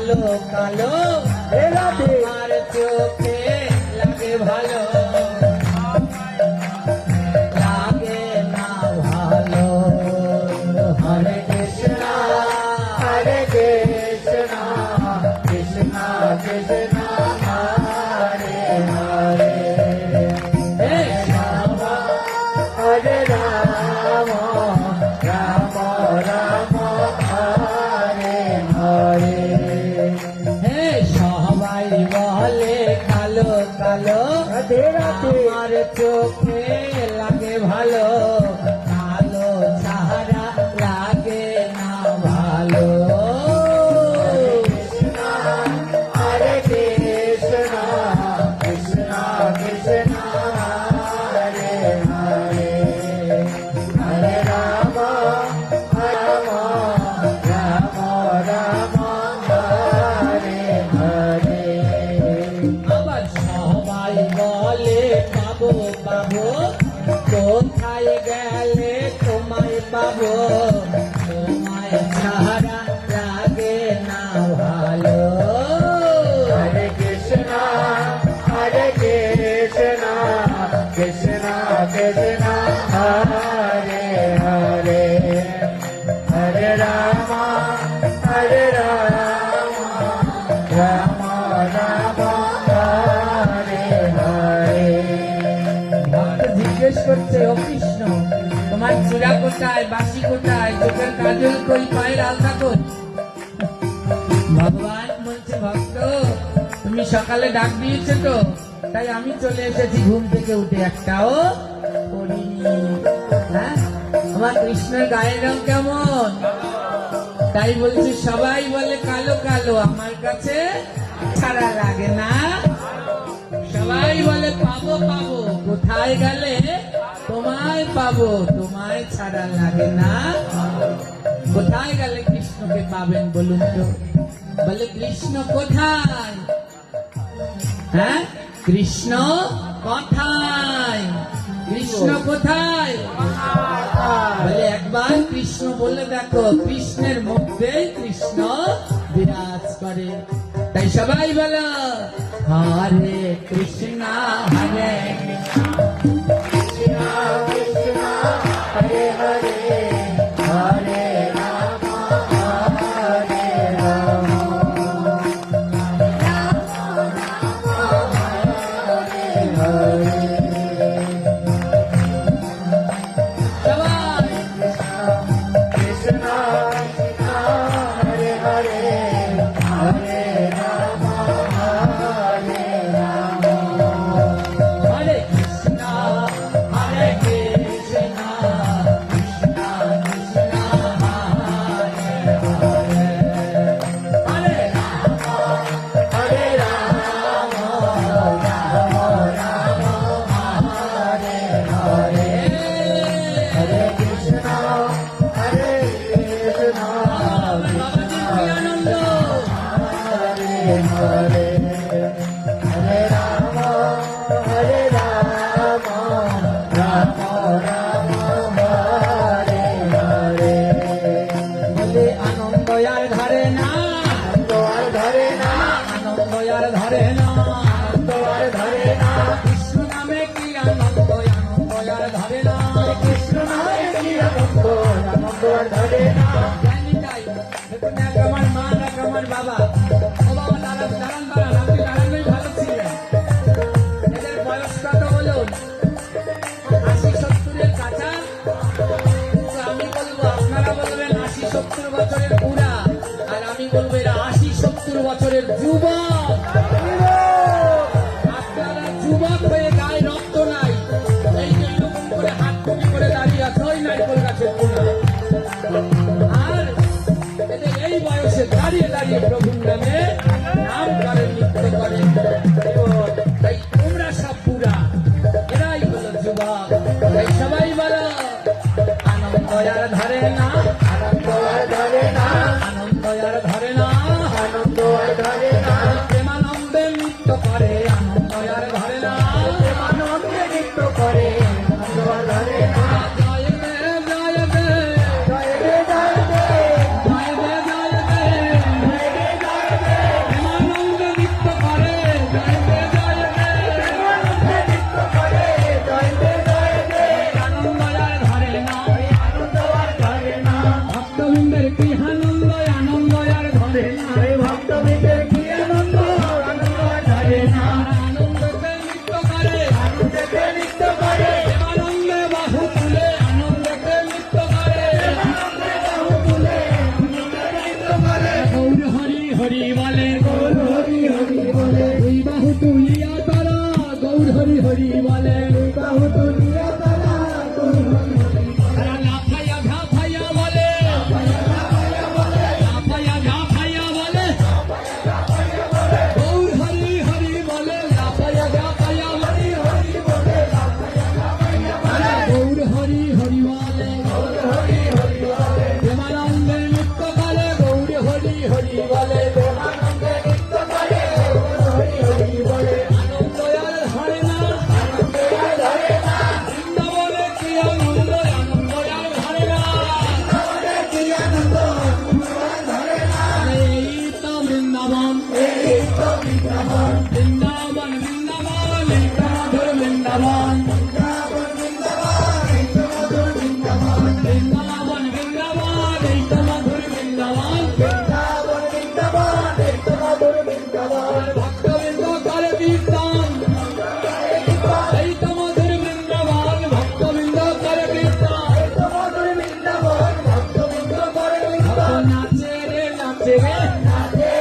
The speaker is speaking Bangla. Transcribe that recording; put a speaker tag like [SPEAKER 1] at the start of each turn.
[SPEAKER 1] কালো কালো আমার চোখে লাগে ভালো লাগে না ভালো হরে কৃষ্ণ কৃষ্ণ কৃষ্ণ হরে হরে হরে রাম রাম রাম হরে হরে হে সবাই বলে কালো কালো আমার চোখে লাগে ভালো কালো ছাড়া লাগে না ভালো হরে কৃষ্ণ কৃষ্ণ কৃষ্ণ হরে হরে হরে রাম রাম রাম রাম হরে হরে আবার সবাই বলে পাবো পাবো কোথায় গেলে তোমায় পাবো তোমায় ছাড়া লাগে না ভালো হরে কৃষ্ণ কৃষ্ণ কৃষ্ণ হরে হরে হরে রাম রাম রাম হরে হরে ভক্ত জিজ্ঞেস করছে ও কৃষ্ণ তোমার চূড়া কোথায় বাসি কোথায় চোখের কাজল কই পায়ের আলতা কই ভগবান বলছে ভক্ত তুমি সকালে ডাক দিয়েছো তো তাই আমি চলে এসেছি ঘুম থেকে উঠে একটাও করিনি হ্যাঁ আমার কৃষ্ণের গায়ের রং কেমন তাই বলছি সবাই বলে কালো কালো আমার কাছে ছাড়া লাগে না সবাই বলে পাবো পাবো কোথায় গেলে তোমায় পাবো তোমায় ছাড়া লাগে না কোথায় গেলে কৃষ্ণকে পাবেন বলুন তো বলে কৃষ্ণ কোথায় হ্যাঁ কৃষ্ণ কোথায় কৃষ্ণ কোথায় বলে একবার কৃষ্ণ বলে দেখো কৃষ্ণের মধ্যেই কৃষ্ণ বিরাজ করে তাই সবাই বলো হরে কৃষ্ণ হরে কৃষ্ণ কৃষ্ণ হরে হরে হরে রাম হরে রাম বছরের যুবক আপনারা যুবক হয়ে গায়ে রক্ত নাই এই যে এরকম করে হাত কপি করে দাঁড়িয়ে আছে ওই নারকেল গাছের কোনা আর এদের এই বয়সে দাঁড়িয়ে দাঁড়িয়ে প্রভুর নামে নাম করেন নৃত্য করেন তাই তোমরা সব পুরা এরাই হলো যুবক তাই সবাই বলো আনন্দ আর ধরে না আনন্দ আর ধরে না আনন্দ আর ধরে না আনন্দ আর ধরে না প্রেমানন্দে নৃত্য করে আনন্দ আর ধরে না প্রেমানন্দে নৃত্য করে আনন্দ আর ধরে না জয় দেব জয় দেব জয় দেব জয় দেব জয় দেব জয় দেব জয় দেব হরি বলে
[SPEAKER 2] গৌর হরি হরি বলে
[SPEAKER 1] দুই বাহু তুলিয়া তারা গৌর হরি হরি বলে
[SPEAKER 2] বাহু তুলিয়া তারা গৌর হরি হরি
[SPEAKER 1] তারা লাফাইয়া ঘাফাইয়া বলে লাফাইয়া ঘাফাইয়া বলে গৌর হরি হরি বলে লাফাইয়া ঘাফাইয়া বলে গৌর হরি হরি বলে প্রেমানন্দে নৃত্য করে গৌর হরি হরি বলে আনন্দ আর ধরে না বৃন্দাবনে কি আনন্দ আনন্দ আর ধরে না এই তো বৃন্দাবন বৃন্দাবন বৃন্দাবন এই তো মধুর বৃন্দাবন বৃন্দাবন বৃন্দাবন এই তো মধুর বৃন্দাবন ভক্তবৃন্দ করে কীর্তন এই তো মধুর বৃন্দাবন ভক্তবৃন্দ করে কীর্তন ভক্ত নাচে রে নাচে রে